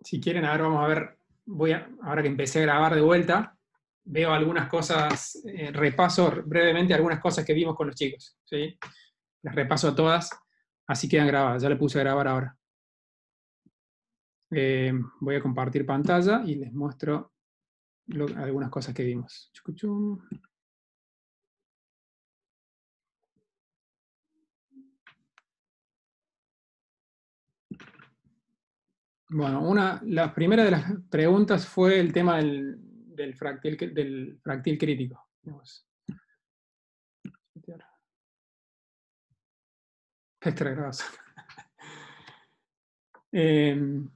Si quieren, ahora vamos a ver, ahora que empecé a grabar de vuelta, veo algunas cosas, repaso brevemente algunas cosas que vimos con los chicos, ¿sí? Las repaso todas, así quedan grabadas, ya le puse a grabar ahora. Voy a compartir pantalla y les muestro algunas cosas que vimos. Chucuchum. Bueno, la primera de las preguntas fue el tema del fractil crítico. Extra grabación. El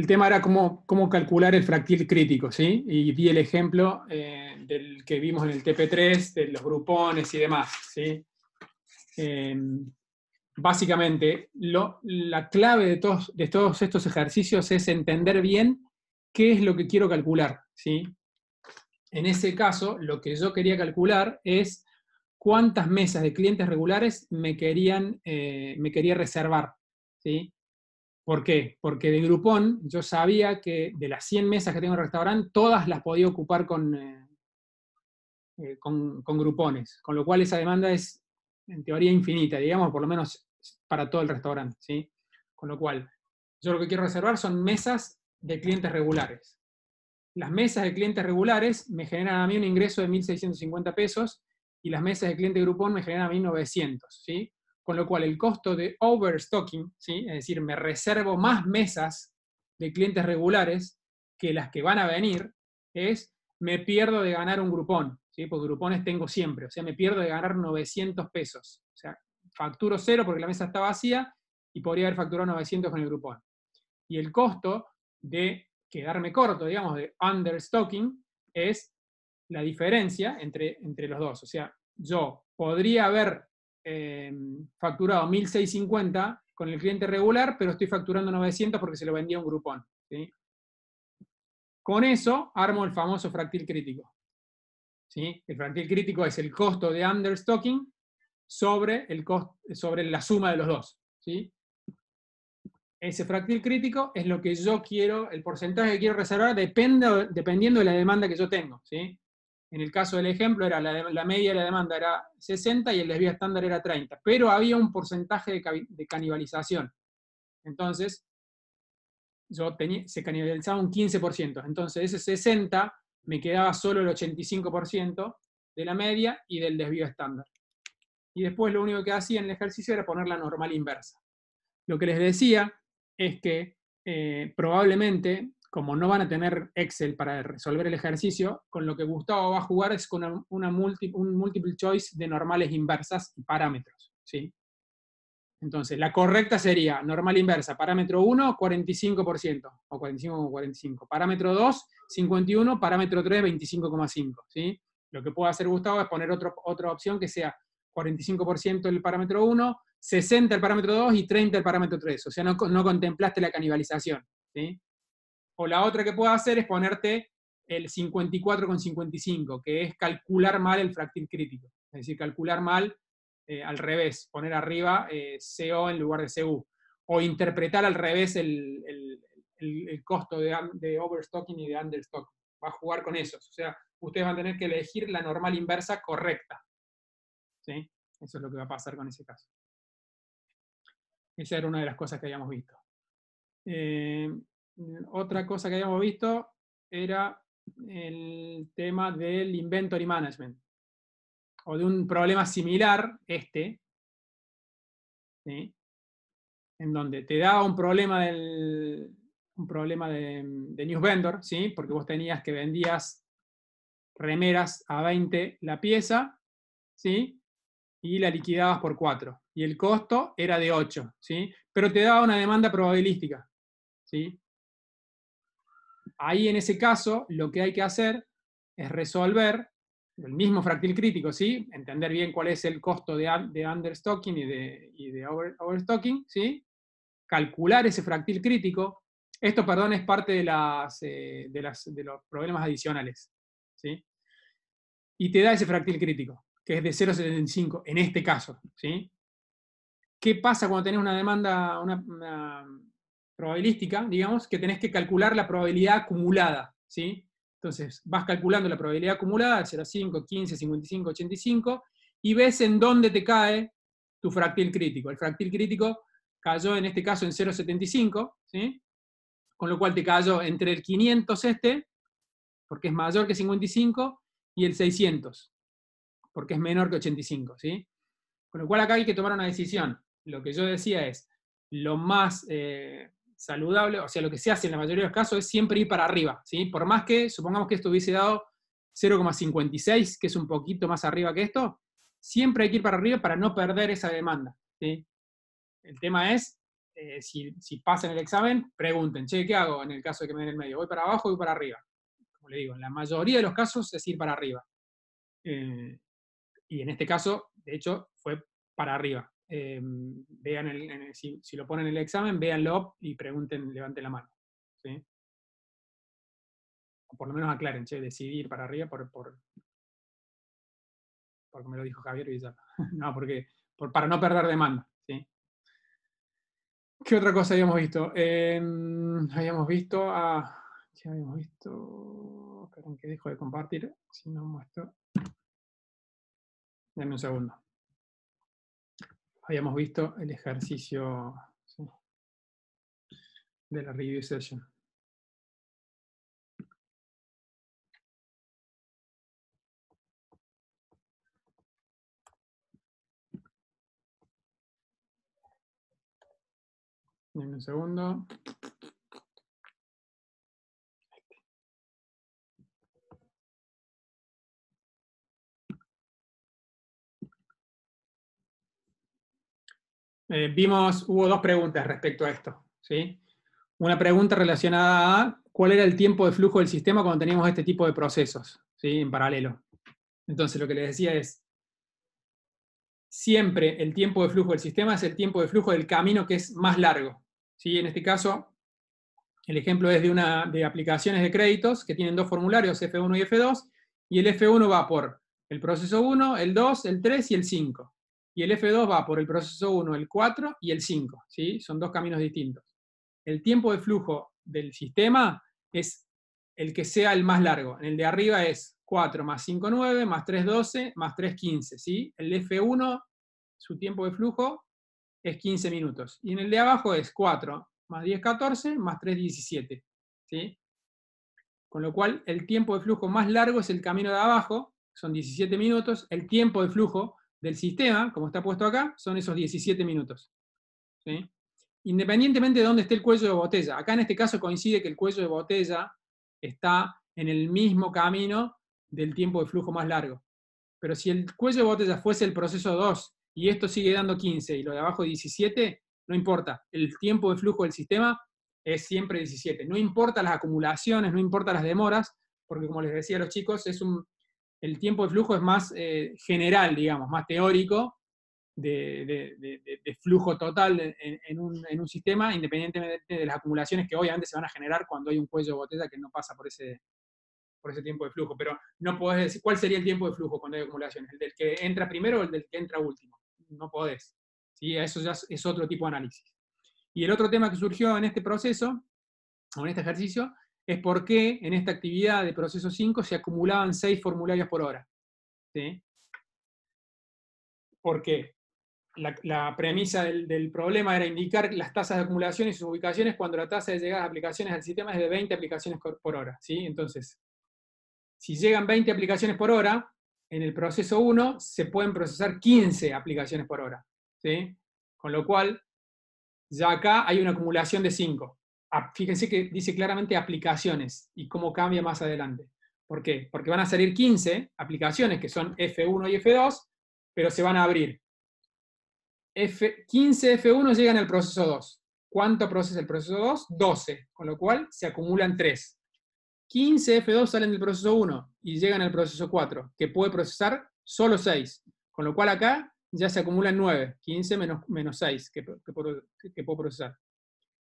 tema era cómo calcular el fractil crítico, ¿sí? Y di el ejemplo del que vimos en el TP3, de los grupones y demás, ¿sí? Básicamente, la clave de todos estos ejercicios es entender bien qué es lo que quiero calcular, ¿sí? En ese caso, lo que yo quería calcular es cuántas mesas de clientes regulares me quería reservar, ¿sí? ¿Por qué? Porque de Groupon yo sabía que de las 100 mesas que tengo en el restaurante, todas las podía ocupar con grupones, con lo cual esa demanda es, en teoría, infinita, digamos, por lo menos para todo el restaurante, ¿sí? Con lo cual, yo lo que quiero reservar son mesas de clientes regulares. Las mesas de clientes regulares me generan a mí un ingreso de 1.650 pesos y las mesas de cliente Groupon me generan a mí 900, ¿sí? Con lo cual el costo de overstocking, ¿sí? Es decir, me reservo más mesas de clientes regulares que las que van a venir, me pierdo de ganar un Groupon, ¿sí? Porque Groupones tengo siempre, o sea, me pierdo de ganar 900 pesos. O sea, facturo cero porque la mesa está vacía y podría haber facturado 900 con el Groupon. Y el costo de quedarme corto, digamos, de understocking, es la diferencia entre los dos. O sea, yo podría haber facturado 1.650 con el cliente regular, pero estoy facturando 900 porque se lo vendía un Groupon, ¿sí? Con eso armo el famoso fractil crítico, ¿sí? El fractil crítico es el costo de understocking sobre la suma de los dos, ¿sí? Ese fractil crítico es lo que yo quiero, el porcentaje que quiero reservar dependiendo de la demanda que yo tengo, ¿sí? En el caso del ejemplo, la media de la demanda era 60 y el desvío estándar era 30, pero había un porcentaje de canibalización. Entonces, se canibalizaba un 15%. Entonces, ese 60 me quedaba solo el 85% de la media y del desvío estándar. Y después lo único que hacía en el ejercicio era poner la normal inversa. Lo que les decía es que probablemente, como no van a tener Excel para resolver el ejercicio, con lo que Gustavo va a jugar es con un multiple choice de normales inversas y parámetros, ¿sí? Entonces, la correcta sería normal inversa, parámetro 1, 45%, o 45,45. Parámetro 2, 51, parámetro 3, 25,5, ¿sí? Lo que puede hacer Gustavo es poner otra opción que sea 45% el parámetro 1, 60 el parámetro 2 y 30 el parámetro 3. O sea, no contemplaste la canibalización, ¿sí? O la otra que puedo hacer es ponerte el 54,55, que es calcular mal el fractil crítico. Es decir, calcular mal al revés, poner arriba CO en lugar de CU. O interpretar al revés el costo de overstocking y de understocking. Va a jugar con esos. O sea, ustedes van a tener que elegir la normal inversa correcta, ¿sí? Eso es lo que va a pasar con ese caso. Esa era una de las cosas que habíamos visto. Otra cosa que habíamos visto era el tema del inventory management, o de un problema similar, ¿sí? En donde te daba un problema de News Vendor, ¿sí? Porque vos tenías que vendías remeras a 20 la pieza, ¿sí? Y la liquidabas por 4. Y el costo era de 8, ¿sí? Pero te daba una demanda probabilística, ¿sí? Ahí en ese caso lo que hay que hacer es resolver el mismo fractil crítico, ¿sí? Entender bien cuál es el costo de understocking y de overstocking, ¿sí? Calcular ese fractil crítico. Esto, perdón, es parte de los problemas adicionales, ¿sí? Y te da ese fractil crítico, que es de 0,75 en este caso, ¿sí? ¿Qué pasa cuando tenés una demanda, probabilística, digamos, que tenés que calcular la probabilidad acumulada, ¿sí? Entonces, vas calculando la probabilidad acumulada, 0,5, 15, 55, 85, y ves en dónde te cae tu fractil crítico. El fractil crítico cayó en este caso en 0,75, ¿sí? Con lo cual te cayó entre el 500 porque es mayor que 55, y el 600, porque es menor que 85, ¿sí? Con lo cual acá hay que tomar una decisión. Lo que yo decía es, lo más saludable, o sea, lo que se hace en la mayoría de los casos es siempre ir para arriba, ¿sí? Por más que, supongamos que esto hubiese dado 0,56, que es un poquito más arriba que esto, siempre hay que ir para arriba para no perder esa demanda, ¿sí? El tema es, si pasan el examen, pregunten, che, ¿qué hago en el caso de que me den el medio? ¿Voy para abajo o voy para arriba? Como le digo, en la mayoría de los casos es ir para arriba. Y en este caso, de hecho, fue para arriba. Vean si lo ponen en el examen, véanlo y pregunten, levanten la mano, ¿sí? O por lo menos aclaren, che, decidí ir para arriba porque me lo dijo Javier Villar. No, para no perder demanda, ¿sí? ¿Qué otra cosa habíamos visto? Habíamos visto ¿qué habíamos visto? Esperen que dejo de compartir, si no muestro. Denme un segundo. Habíamos visto el ejercicio, ¿sí?, de la review session. Denme un segundo. Hubo dos preguntas respecto a esto, ¿sí? Una pregunta relacionada a cuál era el tiempo de flujo del sistema cuando teníamos este tipo de procesos, ¿sí?, en paralelo. Entonces lo que les decía es, siempre el tiempo de flujo del sistema es el tiempo de flujo del camino que es más largo, ¿sí? En este caso, el ejemplo es de aplicaciones de créditos que tienen dos formularios, F1 y F2, y el F1 va por el proceso 1, el 2, el 3 y el 5. Y el F2 va por el proceso 1, el 4 y el 5, ¿sí? Son dos caminos distintos. El tiempo de flujo del sistema es el que sea el más largo. En el de arriba es 4 más 5, 9, más 3, 12, más 3, 15, ¿sí? El F1, su tiempo de flujo es 15 minutos. Y en el de abajo es 4 más 10, 14, más 3, 17, ¿sí? Con lo cual, el tiempo de flujo más largo es el camino de abajo, son 17 minutos. El tiempo de flujo del sistema, como está puesto acá, son esos 17 minutos, ¿sí? Independientemente de dónde esté el cuello de botella. Acá en este caso coincide que el cuello de botella está en el mismo camino del tiempo de flujo más largo. Pero si el cuello de botella fuese el proceso 2 y esto sigue dando 15 y lo de abajo 17, no importa. El tiempo de flujo del sistema es siempre 17. No importa las acumulaciones, no importa las demoras, porque como les decía a los chicos, el tiempo de flujo es más general, digamos, más teórico, de flujo total en un sistema, independientemente de las acumulaciones que obviamente se van a generar cuando hay un cuello de botella que no pasa por ese tiempo de flujo. Pero no podés decir cuál sería el tiempo de flujo cuando hay acumulaciones, el del que entra primero o el del que entra último. No podés, ¿sí? Eso ya es otro tipo de análisis. Y el otro tema que surgió en este proceso, o en este ejercicio, es por qué en esta actividad de proceso 5 se acumulaban 6 formularios por hora, ¿sí? ¿Por qué? La premisa del problema era indicar las tasas de acumulación y sus ubicaciones cuando la tasa de llegada de aplicaciones al sistema es de 20 aplicaciones por hora, ¿sí? Entonces, si llegan 20 aplicaciones por hora, en el proceso 1 se pueden procesar 15 aplicaciones por hora, ¿sí? Con lo cual, ya acá hay una acumulación de 5. Fíjense que dice claramente aplicaciones y cómo cambia más adelante. ¿Por qué? Porque van a salir 15 aplicaciones que son F1 y F2, pero se van a abrir. 15 F1 llegan al proceso 2. ¿Cuánto procesa el proceso 2? 12, con lo cual se acumulan 3. 15 F2 salen del proceso 1 y llegan al proceso 4, que puede procesar solo 6, con lo cual acá ya se acumulan 9, 15 menos 6 que puedo procesar.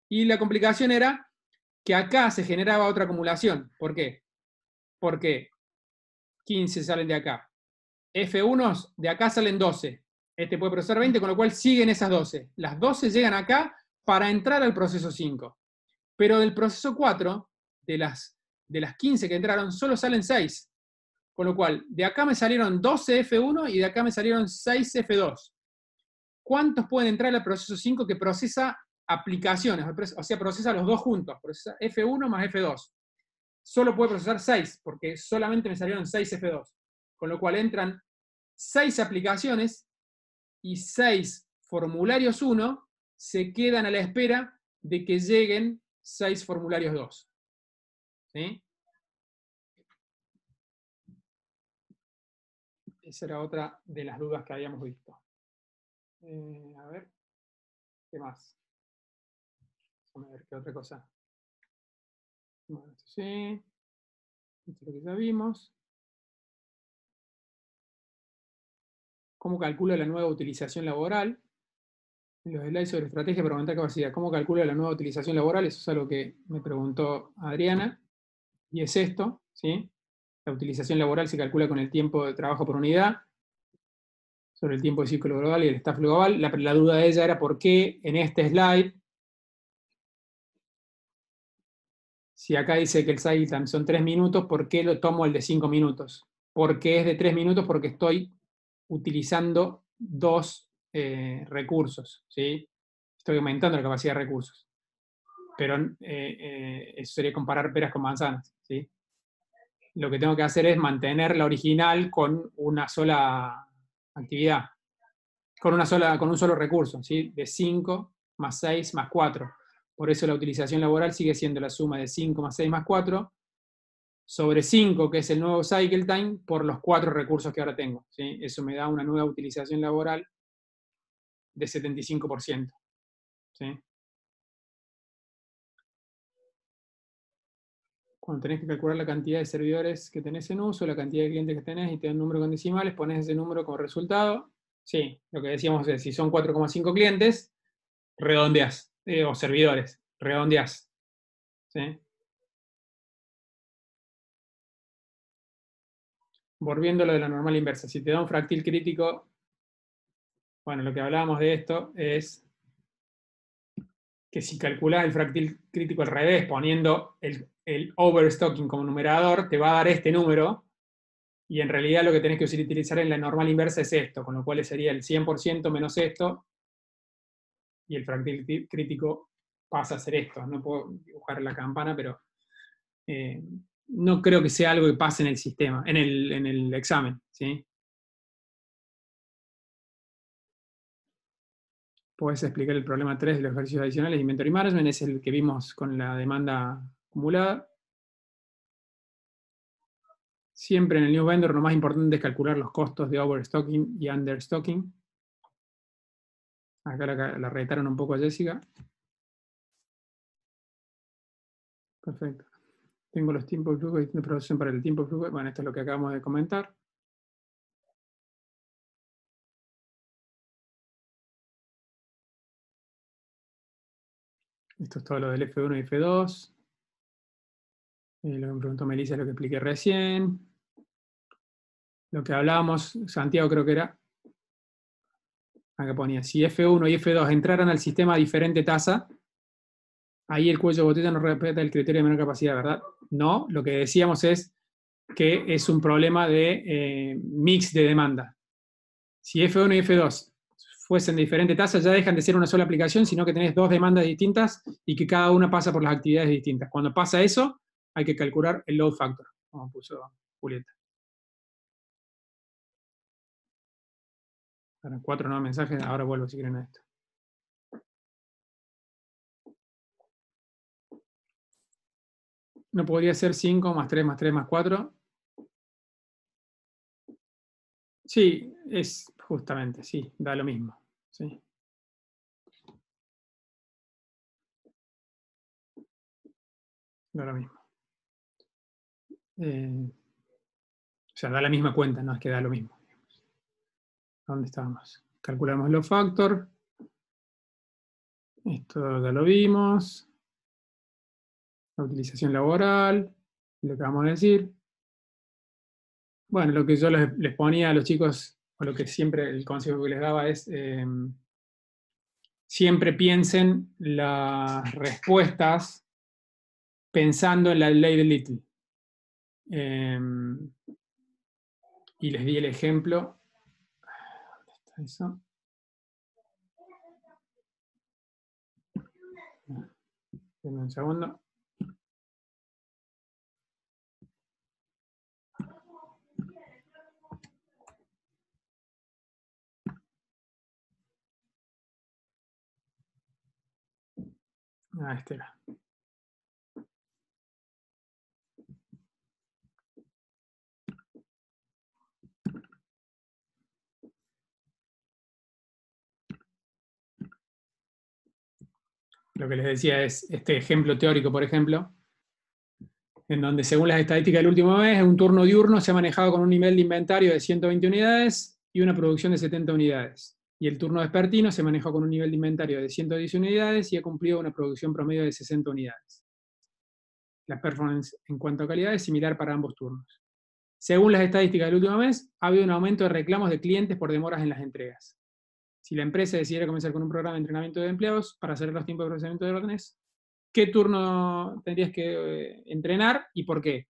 Y la complicación era que acá se generaba otra acumulación. ¿Por qué? Porque 15 salen de acá. F1 de acá salen 12. Este puede procesar 20, con lo cual siguen esas 12. Las 12 llegan acá para entrar al proceso 5. Pero del proceso 4, de las 15 que entraron, solo salen 6. Con lo cual, de acá me salieron 12 F1 y de acá me salieron 6 F2. ¿Cuántos pueden entrar al proceso 5 que procesa aplicaciones? O sea, procesa los dos juntos. Procesa F1 más F2. Solo puede procesar 6, porque solamente me salieron 6 F2. Con lo cual entran 6 aplicaciones y 6 formularios 1 se quedan a la espera de que lleguen 6 formularios 2. ¿Sí? Esa era otra de las dudas que habíamos visto. A ver, ¿qué más? Vamos a ver qué otra cosa. Bueno, esto sí. Esto es lo que ya vimos. ¿Cómo calcula la nueva utilización laboral? Los slides sobre estrategia para aumentar capacidad. ¿Cómo calcula la nueva utilización laboral? Eso es algo que me preguntó Adriana. Y es esto, ¿sí? La utilización laboral se calcula con el tiempo de trabajo por unidad, sobre el tiempo de ciclo global y el staff global. La duda de ella era por qué en este slide, si acá dice que el cycle time son 3 minutos, ¿por qué lo tomo el de 5 minutos? Porque es de 3 minutos porque estoy utilizando 2 recursos, ¿sí? Estoy aumentando la capacidad de recursos. Pero eso sería comparar peras con manzanas, ¿sí? Lo que tengo que hacer es mantener la original con una sola actividad, con un solo recurso, ¿sí? De 5 más 6 más 4. Por eso la utilización laboral sigue siendo la suma de 5 más 6 más 4 sobre 5, que es el nuevo cycle time, por los 4 recursos que ahora tengo, ¿sí? Eso me da una nueva utilización laboral de 75%. ¿Sí? Cuando tenés que calcular la cantidad de servidores que tenés en uso, la cantidad de clientes que tenés y te da un número con decimales, pones ese número como resultado. Sí, lo que decíamos es, si son 4,5 clientes, redondeás, o servidores, redondeás. ¿Sí? Volviendo a lo de la normal inversa, si te da un fractil crítico, bueno, lo que hablábamos de esto es que si calculás el fractil crítico al revés, poniendo el overstocking como numerador, te va a dar este número, y en realidad lo que tenés que utilizar en la normal inversa es esto, con lo cual sería el 100% menos esto, y el fractil crítico pasa a ser esto. No puedo dibujar la campana, pero no creo que sea algo que pase en el sistema, en el examen, ¿sí? Puedes explicar el problema 3 de los ejercicios adicionales de Inventory Management, es el que vimos con la demanda acumulada. Siempre en el New Vendor lo más importante es calcular los costos de overstocking y understocking. Acá la retaron un poco a Jessica. Perfecto. Tengo los tiempos de flujo de producción para el tiempo de flujo. Bueno, esto es lo que acabamos de comentar. Esto es todo lo del F1 y F2. Lo que me preguntó Melissa es lo que expliqué recién. Lo que hablábamos, Santiago creo que era, acá ponía, si F1 y F2 entraran al sistema a diferente tasa, ahí el cuello de botella no respeta el criterio de menor capacidad, ¿verdad? No, lo que decíamos es que es un problema de mix de demanda. Si F1 y F2 fuesen de diferente tasa, ya dejan de ser una sola aplicación, sino que tenés 2 demandas distintas y que cada una pasa por las actividades distintas. Cuando pasa eso, hay que calcular el load factor, como puso Julieta. Bueno, 4 nuevos mensajes, ahora vuelvo si quieren a esto. ¿No podría ser 5 más 3 más 3 más 4? Sí, es justamente, sí, da lo mismo. Sí. Da lo mismo. O sea, da la misma cuenta, no es que da lo mismo. ¿Dónde estábamos? Calculamos los factor. Esto ya lo vimos. La utilización laboral, lo que vamos a decir. Bueno, lo que yo les ponía a los chicos, o lo que siempre el consejo que les daba es siempre piensen las respuestas pensando en la ley de Little. Y les di el ejemplo. ¿Dónde está eso? Denme un segundo. Este era. Lo que les decía es este ejemplo teórico, por ejemplo, en donde según las estadísticas del último mes, un turno diurno se ha manejado con un nivel de inventario de 120 unidades y una producción de 70 unidades. Y el turno vespertino se manejó con un nivel de inventario de 110 unidades y ha cumplido una producción promedio de 60 unidades. La performance en cuanto a calidad es similar para ambos turnos. Según las estadísticas del último mes, ha habido un aumento de reclamos de clientes por demoras en las entregas. Si la empresa decidiera comenzar con un programa de entrenamiento de empleados para acelerar los tiempos de procesamiento de órdenes, ¿qué turno tendrías que entrenar y por qué?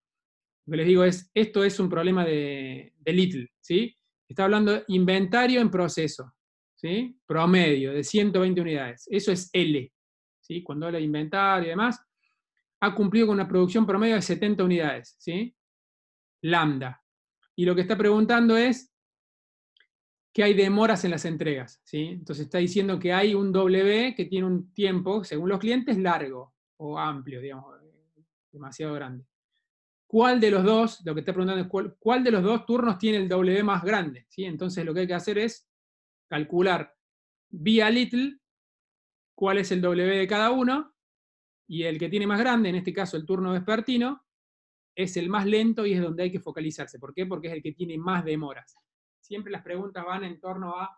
Lo que les digo es, esto es un problema de Little, ¿sí? Está hablando de inventario en proceso, ¿sí? Promedio de 120 unidades. Eso es L, ¿sí? Cuando habla de inventario y demás, ha cumplido con una producción promedio de 70 unidades, ¿sí? Lambda. Y lo que está preguntando es que hay demoras en las entregas, ¿sí? Entonces está diciendo que hay un W que tiene un tiempo, según los clientes, largo o amplio, digamos, demasiado grande. ¿Cuál de los dos, lo que está preguntando es cuál de los dos turnos tiene el W más grande? ¿Sí? Entonces lo que hay que hacer es calcular vía Little cuál es el W de cada uno, y el que tiene más grande, en este caso el turno vespertino, es el más lento y es donde hay que focalizarse. ¿Por qué? Porque es el que tiene más demoras. Siempre las preguntas van en torno a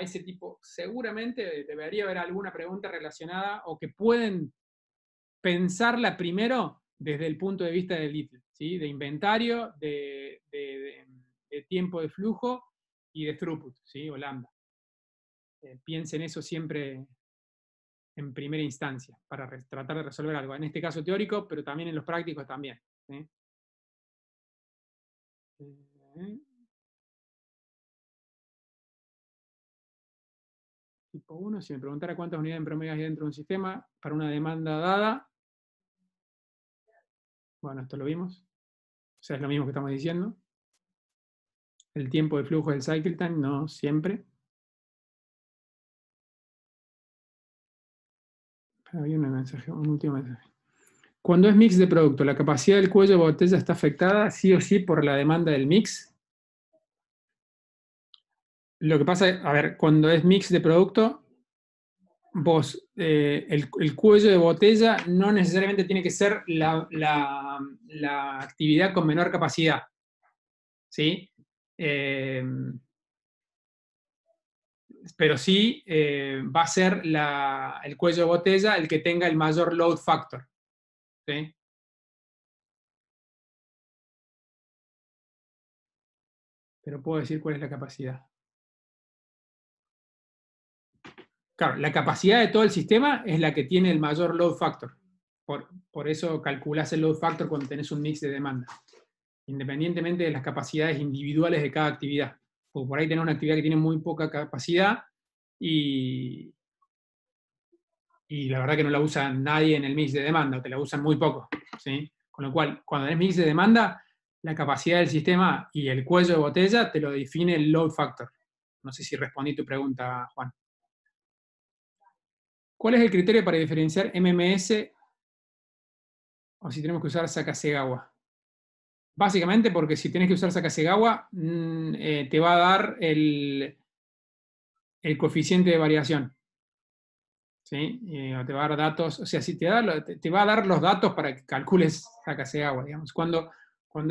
ese tipo. Seguramente debería haber alguna pregunta relacionada o que pueden pensarla primero desde el punto de vista de Little, ¿sí? De inventario, de tiempo de flujo y de throughput, ¿sí? O lambda. Piensen eso siempre en primera instancia para tratar de resolver algo. En este caso teórico, pero también en los prácticos también, ¿sí? Tipo 1, si me preguntara cuántas unidades en promedio hay dentro de un sistema para una demanda dada, bueno, esto lo vimos, o sea, es lo mismo que estamos diciendo. El tiempo de flujo del cycle time, no siempre. Había un último mensaje. Cuando es mix de producto, ¿la capacidad del cuello de botella está afectada sí o sí por la demanda del mix? Lo que pasa es, a ver, cuando es mix de producto, vos, el cuello de botella no necesariamente tiene que ser la actividad con menor capacidad, ¿sí? Pero sí va a ser el cuello de botella el que tenga el mayor load factor, ¿sí? Pero puedo decir cuál es la capacidad. Claro, la capacidad de todo el sistema es la que tiene el mayor load factor. Por eso calculás el load factor cuando tenés un mix de demanda, independientemente de las capacidades individuales de cada actividad. Porque por ahí tenés una actividad que tiene muy poca capacidad y la verdad que no la usa nadie en el mix de demanda, o te la usan muy poco, ¿sí? Con lo cual, cuando tenés mix de demanda, la capacidad del sistema y el cuello de botella te lo define el load factor. No sé si respondí tu pregunta, Juan. ¿Cuál es el criterio para diferenciar MMS o si tenemos que usar Sakasegawa? Básicamente porque si tenés que usar Sakasegawa, te va a dar el coeficiente de variación, ¿sí? Te va a dar datos, o sea, si te va a dar los datos para que calcules Sakasegawa, digamos. Cuando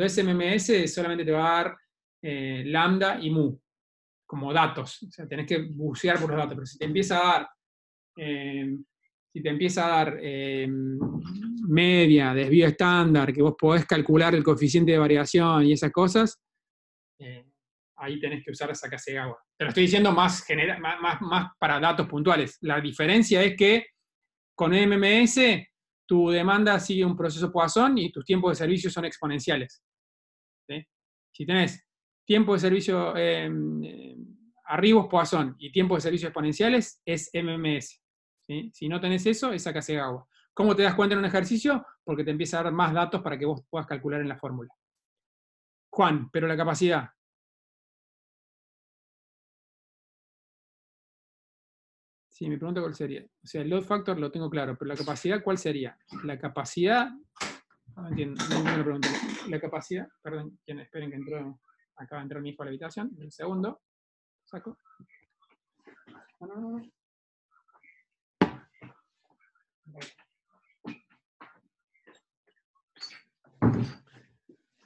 es MMS solamente te va a dar lambda y mu como datos, o sea, tenés que bucear por los datos, pero si te empieza a dar media, desvío estándar, que vos podés calcular el coeficiente de variación y esas cosas, ahí tenés que usar esa Akasegawa. Te lo estoy diciendo más para datos puntuales. La diferencia es que con MMS tu demanda sigue un proceso Poisson y tus tiempos de servicio son exponenciales. ¿Sí? Si tenés tiempo de servicio arribos Poisson y tiempo de servicio exponenciales, es MMS. ¿Sí? Si no tenés eso, es Akasegawa. ¿Cómo te das cuenta en un ejercicio? Porque te empieza a dar más datos para que vos puedas calcular en la fórmula. Juan, pero la capacidad. Sí, me pregunta cuál sería. O sea, el load factor lo tengo claro, pero la capacidad, ¿cuál sería? La capacidad. No entiendo, no entiendo la pregunta. La capacidad, perdón, esperen que entró. Acaba de entrar mi hijo a la habitación. Un segundo. Saco. No.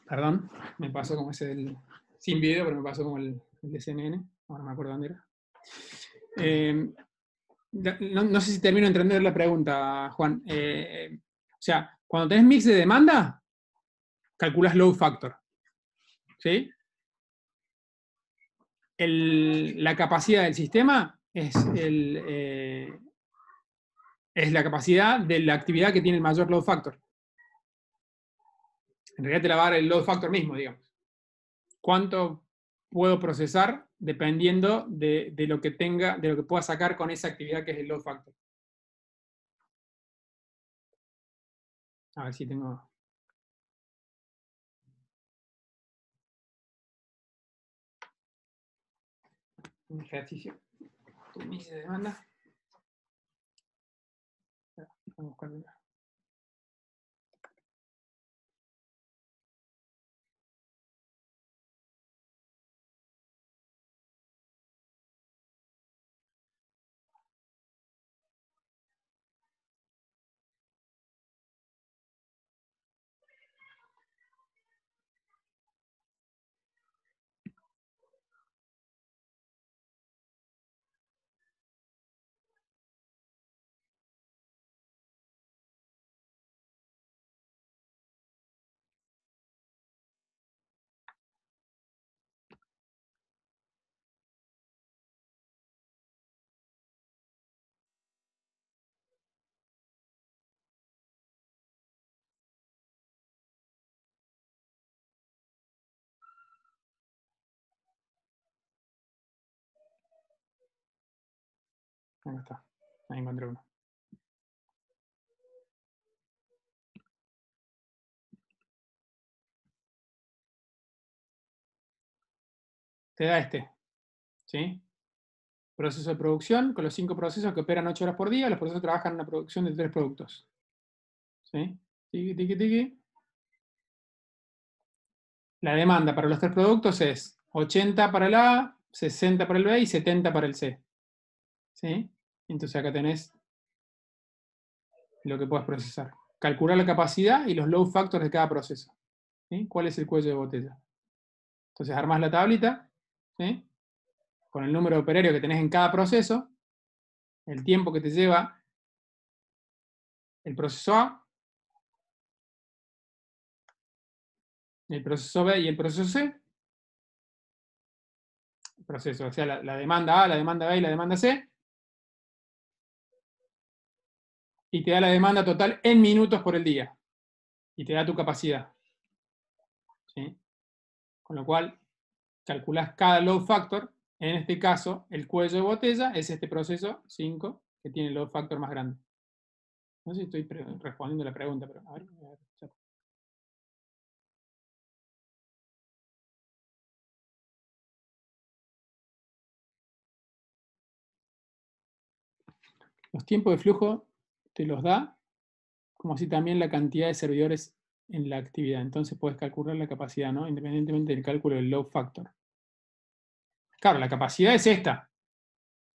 Perdón, me pasó como ese del. Sin video, pero me pasó como el de CNN. Ahora no me acuerdo dónde era. No sé si termino de entender la pregunta, Juan. O sea, cuando tenés mix de demanda, calculas load factor. ¿Sí? La capacidad del sistema es la capacidad de la actividad que tiene el mayor load factor. En realidad te la va a dar el load factor mismo, digamos. ¿Cuánto puedo procesar dependiendo de lo que tenga, de lo que pueda sacar con esa actividad que es el load factor? A ver si tengo. Un ejercicio. Inicio de demanda. Vamos a buscar una. Ahí está. Ahí encontré uno. Te da este. ¿Sí? Proceso de producción, con los 5 procesos que operan 8 horas por día, los procesos trabajan en una producción de 3 productos. ¿Sí? Tiki, tiki, tiki. La demanda para los 3 productos es 80 para el A, 60 para el B y 70 para el C. ¿Sí? Entonces acá tenés lo que puedes procesar. Calcular la capacidad y los load factors de cada proceso. ¿Sí? ¿Cuál es el cuello de botella? Entonces armás la tablita, ¿sí? Con el número de operario que tenés en cada proceso, el tiempo que te lleva el proceso A, el proceso B y el proceso C. Proceso, o sea, la demanda A, la demanda B y la demanda C. Y te da la demanda total en minutos por el día. Y te da tu capacidad. ¿Sí? Con lo cual, calculás cada load factor. En este caso, el cuello de botella es este proceso 5 que tiene el load factor más grande. No sé si estoy respondiendo la pregunta, pero a ver. Los tiempos de flujo te los da, como así también la cantidad de servidores en la actividad. Entonces puedes calcular la capacidad, ¿no? Independientemente del cálculo del load factor. Claro, la capacidad es esta.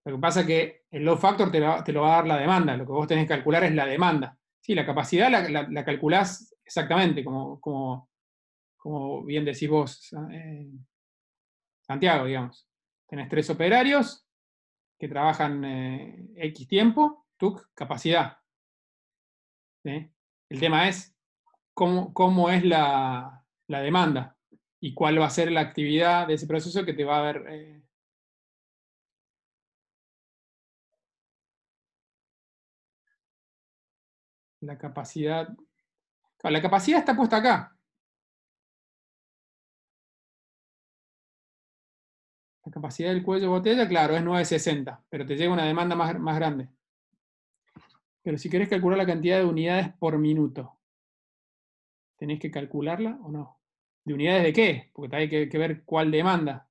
Lo que pasa es que el load factor te lo va a dar la demanda. Lo que vos tenés que calcular es la demanda. Sí, la capacidad la calculás exactamente, como bien decís vos, Santiago, digamos. Tenés 3 operarios que trabajan X tiempo, TUC, capacidad. ¿Sí? El tema es cómo es la demanda. y cuál va a ser la actividad de ese proceso que te va a dar la capacidad. Claro, la capacidad está puesta acá. La capacidad del cuello de botella, claro, es 960, pero te llega una demanda más grande. Pero si querés calcular la cantidad de unidades por minuto, ¿tenés que calcularla o no? ¿De unidades de qué? Porque hay que ver cuál demanda.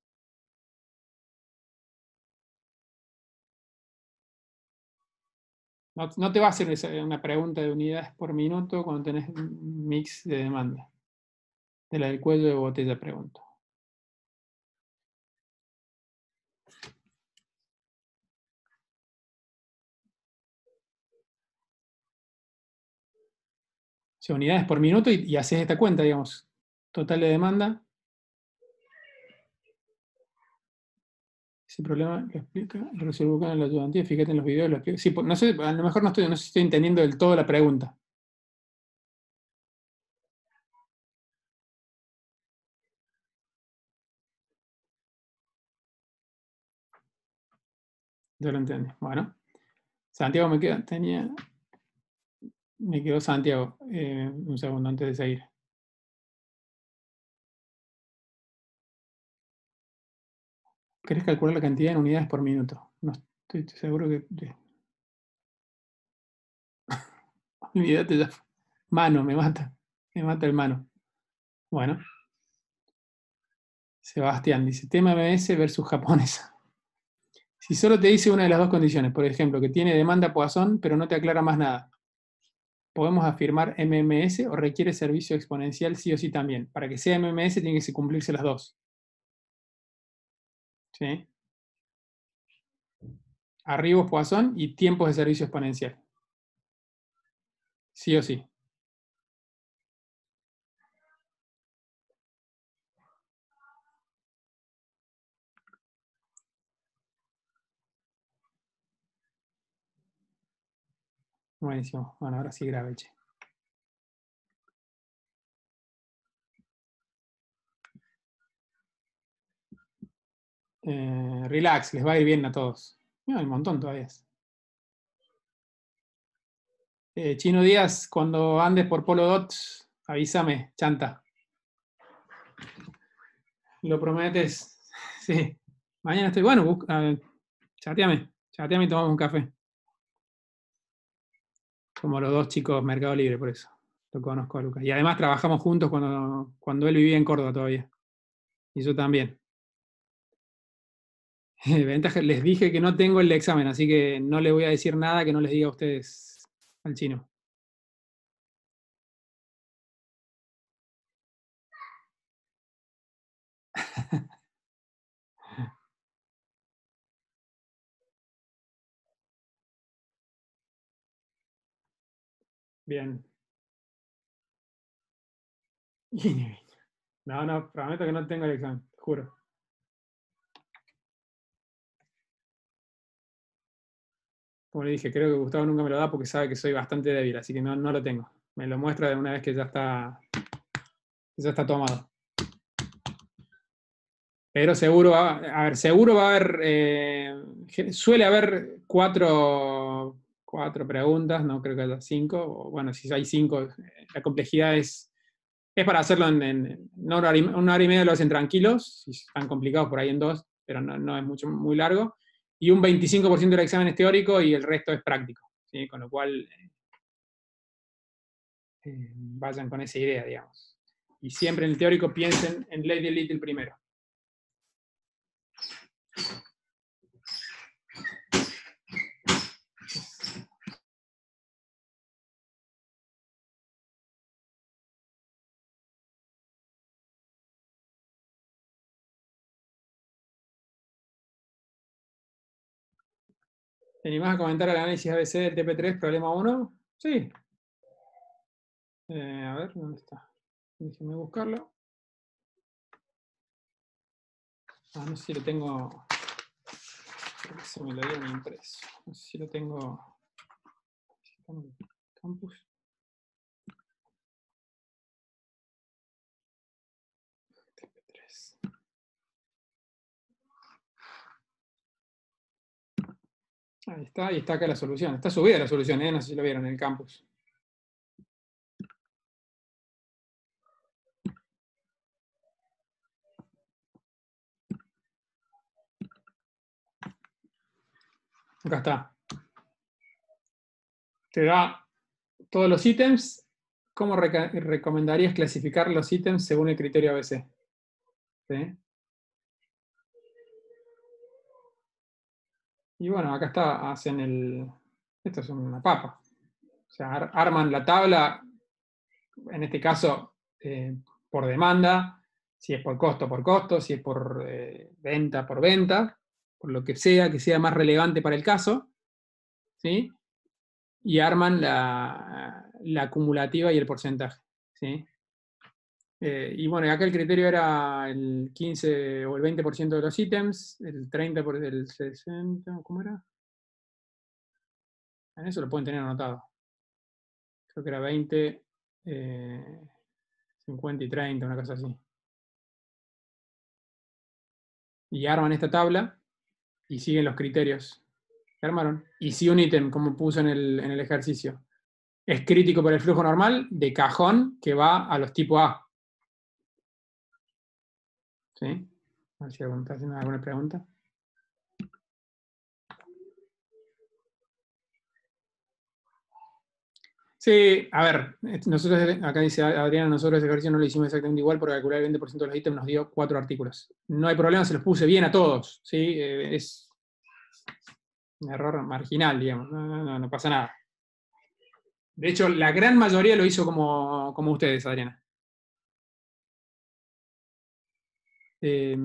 No te va a hacer una pregunta de unidades por minuto cuando tenés un mix de demanda. De la del cuello de botella, pregunto. O sea, unidades por minuto y haces esta cuenta, digamos. Total de demanda. Ese problema lo explica, lo resuelvo con el ayudante, fíjate en los videos, lo explica. Sí, no sé, a lo mejor no sé si estoy entendiendo del todo la pregunta. Ya lo entendí. Bueno, Santiago me quedó Santiago. Un segundo antes de seguir. ¿Querés calcular la cantidad en unidades por minuto? No estoy seguro que. Olvídate ya. Mano, me mata. Me mata el mano. Bueno, Sebastián dice: tema MS versus japonesa. Si solo te dice una de las dos condiciones, por ejemplo, que tiene demanda Poisson, pero no te aclara más nada, ¿podemos afirmar MMS o requiere servicio exponencial sí o sí también? Para que sea MMS tienen que cumplirse las dos. ¿Sí? Arribos Poisson y tiempos de servicio exponencial. Sí o sí. Buenísimo. Bueno, ahora sí grave, che. Relax, les va a ir bien a todos. No, hay un montón todavía. Chino Díaz, cuando andes por Polo Dot, avísame, chanta. Lo prometes. Sí. Mañana estoy. Bueno, chateame y tomamos un café. Como los dos chicos Mercado Libre, por eso. Lo conozco a Lucas. Y además trabajamos juntos cuando él vivía en Córdoba todavía. Y yo también. Ventaja, les dije que no tengo el examen, así que no le voy a decir nada que no les diga a ustedes al chino. Bien. No, no, prometo que no tengo el examen, te juro. Como le dije, creo que Gustavo nunca me lo da porque sabe que soy bastante débil, así que no lo tengo. Me lo muestra de una vez que ya está tomado. Pero seguro a ver, seguro va a haber, suele haber cuatro preguntas, no creo que haya cinco, o bueno, si hay cinco, la complejidad es para hacerlo en una hora y media lo hacen tranquilos, si están complicados por ahí en dos, pero no es muy largo, y un 25% del examen es teórico y el resto es práctico, ¿sí? Con lo cual vayan con esa idea, digamos. Y siempre en el teórico piensen en Lady Little primero. ¿Te animás a comentar el análisis ABC del TP3, problema 1? Sí. A ver, ¿dónde está? Déjenme buscarlo. No sé si lo tengo. Creo que se me lo dieron impreso. No sé si lo tengo. Campus. Ahí está, y está acá la solución. Está subida la solución, no sé si lo vieron en el campus. Acá está. Te da todos los ítems. ¿Cómo recomendarías clasificar los ítems según el criterio ABC? ¿Sí? Y bueno, acá está, hacen el... Esto es una papa. O sea, arman la tabla, en este caso, por demanda, si es por costo, si es por venta, por lo que sea más relevante para el caso, ¿sí? Y arman la acumulativa y el porcentaje, ¿sí? Y bueno, acá el criterio era el 15 o el 20% de los ítems, el 30 por el 60, ¿cómo era? En eso lo pueden tener anotado. Creo que era 20, 50 y 30, una cosa así. Y arman esta tabla y siguen los criterios que armaron. Y si un ítem, como puso en el ejercicio, es crítico para el flujo normal, de cajón que va a los tipo A. ¿Sí? A ver si alguno está haciendo alguna pregunta. Sí, a ver, nosotros, acá dice Adriana, nosotros ese ejercicio no lo hicimos exactamente igual porque calcular el 20% de los ítems nos dio 4 artículos. No hay problema, se los puse bien a todos, ¿sí? Es un error marginal, digamos, no pasa nada. De hecho, la gran mayoría lo hizo como ustedes, Adriana. Qué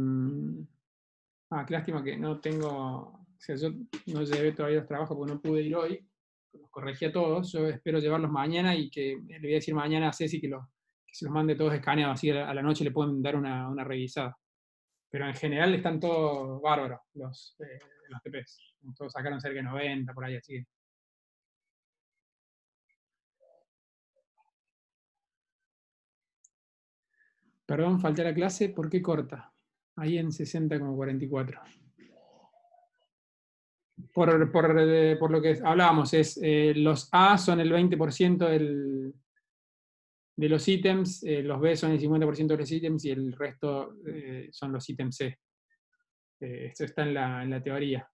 lástima que no tengo, o sea, yo no llevé todavía los trabajos porque no pude ir hoy, los corregí a todos, yo espero llevarlos mañana y que le voy a decir mañana a Ceci que se los mande todos escaneados, así a la noche le pueden dar una revisada. Pero en general están todos bárbaros los TPs, todos sacaron cerca de 90 por ahí, así que... Perdón, falté a la clase, ¿por qué corta? Ahí en 60,44. Por lo que hablábamos, los A son el 20% de los ítems, los B son el 50% de los ítems y el resto son los ítems C. Esto está en la teoría.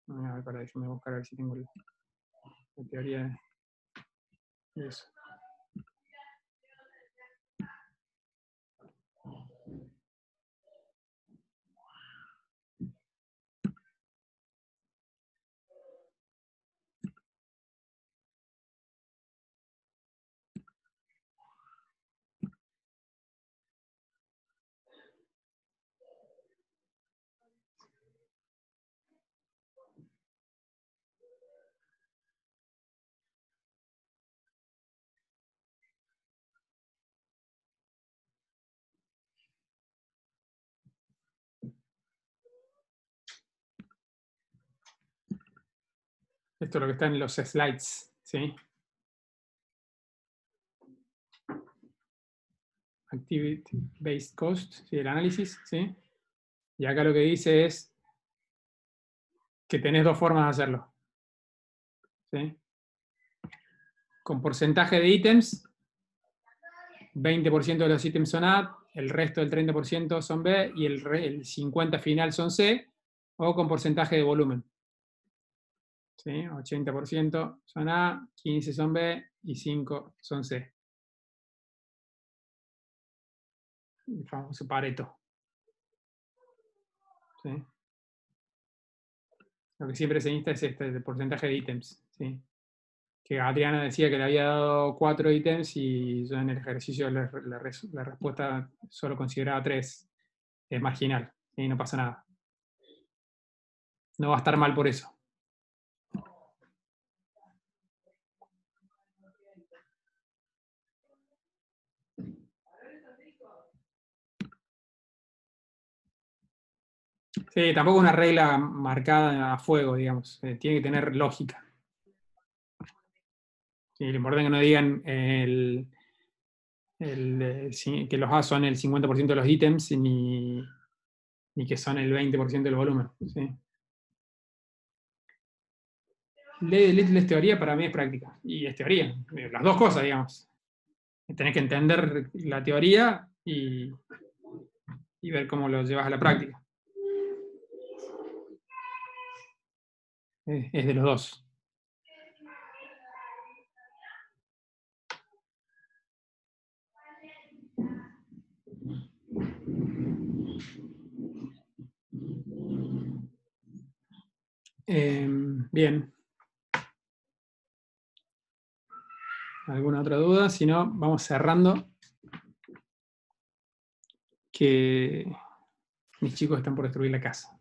A ver, déjame buscar a ver si tengo la teoría de eso. Esto es lo que está en los slides, ¿sí? Activity-based cost, ¿sí? El análisis, ¿sí? Y acá lo que dice es que tenés dos formas de hacerlo, ¿sí? Con porcentaje de ítems, 20% de los ítems son A, el resto del 30% son B y el 50% final son C, o con porcentaje de volumen. ¿Sí? 80% son A, 15 son B y 5 son C. El famoso Pareto. ¿Sí? Lo que siempre se insta es el porcentaje de ítems. ¿Sí? Que Adriana decía que le había dado 4 ítems y yo en el ejercicio la respuesta solo consideraba 3. Es marginal, ¿sí? No pasa nada. No va a estar mal por eso. Sí, tampoco una regla marcada a fuego, digamos. Tiene que tener lógica. Sí, lo importante es que no digan que los A son el 50% de los ítems ni que son el 20% del volumen. ¿Sí? Ley de Little es teoría, para mí es práctica. Y es teoría. Las dos cosas, digamos. Tenés que entender la teoría y ver cómo lo llevas a la práctica. Es de los dos. Bien. ¿Alguna otra duda? Si no, vamos cerrando. Que mis chicos están por destruir la casa.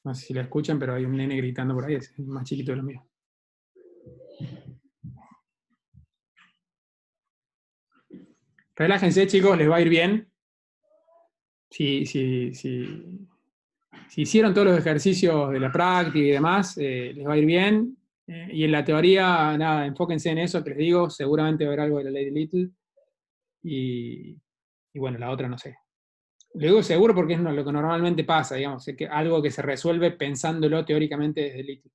No sé si la escuchan, pero hay un nene gritando por ahí, es más chiquito de lo mío. Relájense, chicos, les va a ir bien. Si hicieron todos los ejercicios de la práctica y demás, les va a ir bien. Y en la teoría, nada, enfóquense en eso que les digo, seguramente va a haber algo de la ley de Little. Y bueno, la otra no sé. Le digo seguro porque es lo que normalmente pasa, digamos, es que algo que se resuelve pensándolo teóricamente desde Little.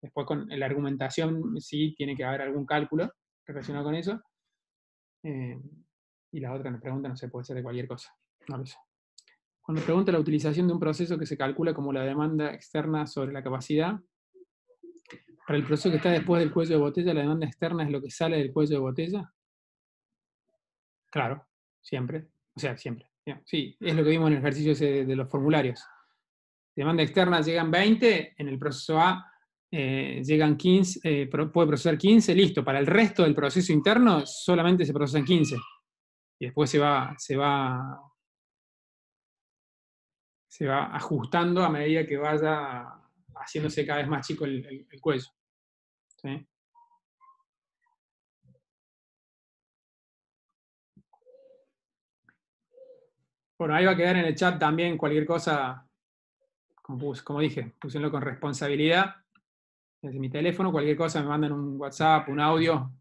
Después con la argumentación sí tiene que haber algún cálculo relacionado con eso. Y la otra pregunta, no sé, puede ser de cualquier cosa. No lo sé. Cuando pregunta la utilización de un proceso que se calcula como la demanda externa sobre la capacidad, para el proceso que está después del cuello de botella, ¿la demanda externa es lo que sale del cuello de botella? Claro, siempre. O sea, siempre. Sí, es lo que vimos en el ejercicio ese de los formularios. Demanda externa llegan 20, en el proceso A llegan 15, puede procesar 15, listo. Para el resto del proceso interno solamente se procesan 15. Y después se va ajustando a medida que vaya haciéndose cada vez más chico el cuello. ¿Sí? Bueno, ahí va a quedar en el chat también cualquier cosa, como dije, úsenlo con responsabilidad. Desde mi teléfono, cualquier cosa me mandan un WhatsApp, un audio,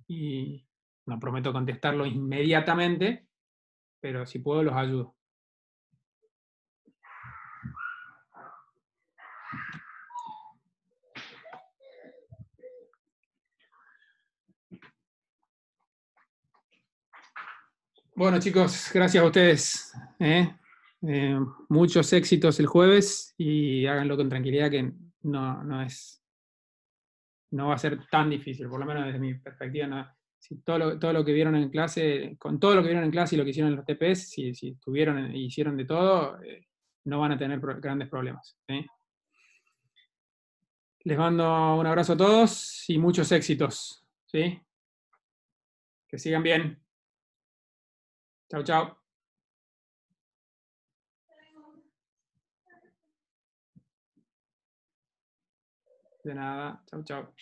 y no prometo contestarlo inmediatamente, pero si puedo los ayudo. Bueno, chicos, gracias a ustedes. Muchos éxitos el jueves y háganlo con tranquilidad, que no va a ser tan difícil, por lo menos desde mi perspectiva. Si todo lo que vieron en clase, con todo lo que vieron en clase y lo que hicieron en los TPS, si estuvieron y hicieron de todo, no van a tener grandes problemas. ¿Sí? Les mando un abrazo a todos y muchos éxitos. ¿Sí? Que sigan bien. Chau, chau. De nada. Chau, chau.